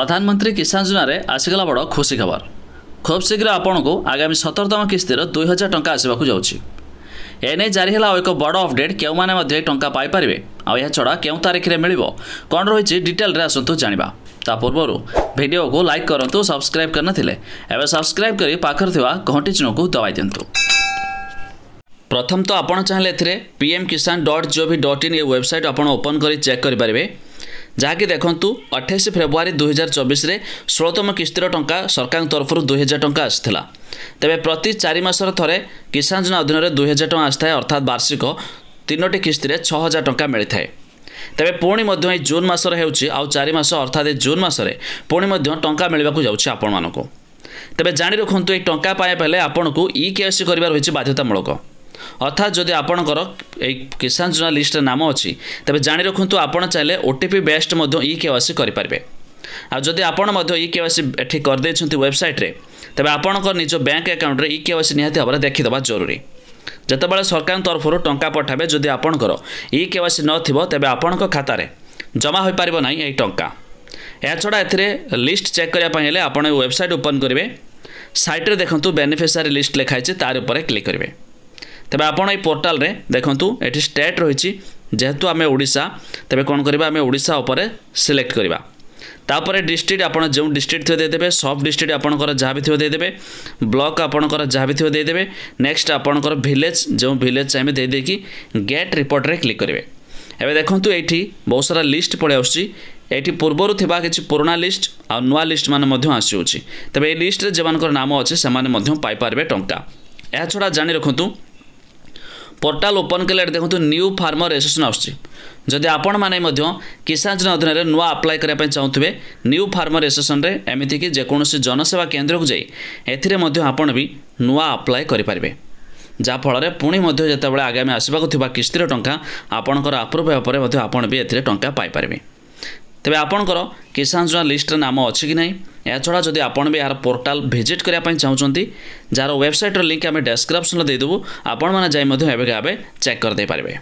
प्रधानमंत्री किसान योजना आसीगला बड़ खुशी खबर। खूब शीघ्र आपण को आगामी 17तम किस्तिर 2000 टंका आसवाक जाउछि। एने जारी है एक बड़ अपडेट क्यों माने टंका पाइपर आ छड़ा क्यों तारीख में मिल कौन रही डिटेल रे आसतु जाना। ता पूर्व वीडियो को लाइक करूँ, सब्सक्राइब करना एवं सब्सक्राइब कर पाखर थिवा घंटी चिन्ह को दबाई दिंतु। प्रथम तो आपण चाहिए pmkisan.gov.in ये वेबसाइट आप ओपन कर चेक करेंगे, जहाँकि देखूँ 28 फेब्रुआरी 2024 रे 16तम किस्तिर टंका सरकार तरफ 2000 टंका आसाला। तेरे प्रति 4 मासर थरे किसान योजना अधीन 2000 टंका आसता है, अर्थात वार्षिक 3टी किस्तिर 6000 टंका मिलता है। तेरे पुणी जून मासर हो 4 मास अर्थात जून मासरे पुणी टंका मिलवाक जाऊँगी आपण मानक। तेरे जाणी रखुँ ये टंका पाइबा आपन को ई-केवाईसी कर बाध्यतामूलक, अर्थात जदि आपणकर किसान योजना लिस्ट नाम अच्छी तेज जाणी रखुँ आपड़ चाहिए ओटीपी बेस्ड ई-केवाईसी करेंगे। आदि आपण ई-केवाईसी एठी करदे वेबसाइट रे तेज आपणकर निज बैंक अकाउंट रे ई-केवाईसी निहाती भाव देखीदवा जरूरी। जितेबाला सरकार तरफ टंका पठाबे जदि आपणकर ई-केवाईसी नथिबो तेबे आपणक खातारे जमा हो पारिबो नाही एई टंका। या छड़ा एथिरे लिस्ट चेक करिया पय हेले आपण वेबसाइट ओपन करेंगे। साइट रे देखंतु बेनिफिशियरी लिस्ट लिखाई छै, तार ऊपर क्लिक करेंगे। तेज आप पोर्टाल रे देखंतु एठी स्टेट रही, जेहेतु आम ओडिशा तेज कौन करवा आम ओडिशा उपर सिलेक्ट करवा। तापर डिस्ट्रिक्ट आप जो डिस्ट्रिक्ट थी देदेवे, सब डिस्ट्रिक्ट आपंकर जहाँ भी थी देदेवे, ब्लॉक आपंकर जहाँ भी थी देदेवे। नेक्स्ट आपंकर विलेज जो विलेज चाहिए देदेकि गेट रिपोर्ट रे क्लिक करेंगे। एवं देखंतु एठी बहुत सारा लिस्ट पड़े आसि पूर्वर थिबा किछि पुराना लिस्ट आ नुआ लिस्ट मान आसुछि। तेज ये लिस्ट रे जेमानकर नाम अच्छे से पाई पारे टंका। या छड़ा जानी रखुँ पोर्टाल ओपन कले देखो न्यू फार्मर रजिस्ट्रेशन आसुच्छी। आपण मैंने किसान योजना अधीन नुआ अप्लाई करने चाहूे न्यू फार्मर रजिस्ट्रेशन रे एमती कि जेकोसी जनसेवा केन्द्र को जाइए आपण भी नुआ अप्लाई करेंगे, जहाँफल पुणी जितेबाला आगामी आसवाक किस्तिर टंका आपणकर आप्रुव होगा आपण भी ए टंका पाइपर। तेज आपणकर किसान योजना लिस्ट नाम अच्छी कि नहीं, या छड़ा जदि आपण भी यार पोर्टाल विजिट करने चाहते जार वेबसाइट लिंक आम डिस्क्रिप्शन देदेवु, आपण मैंने चेक करदे पारे।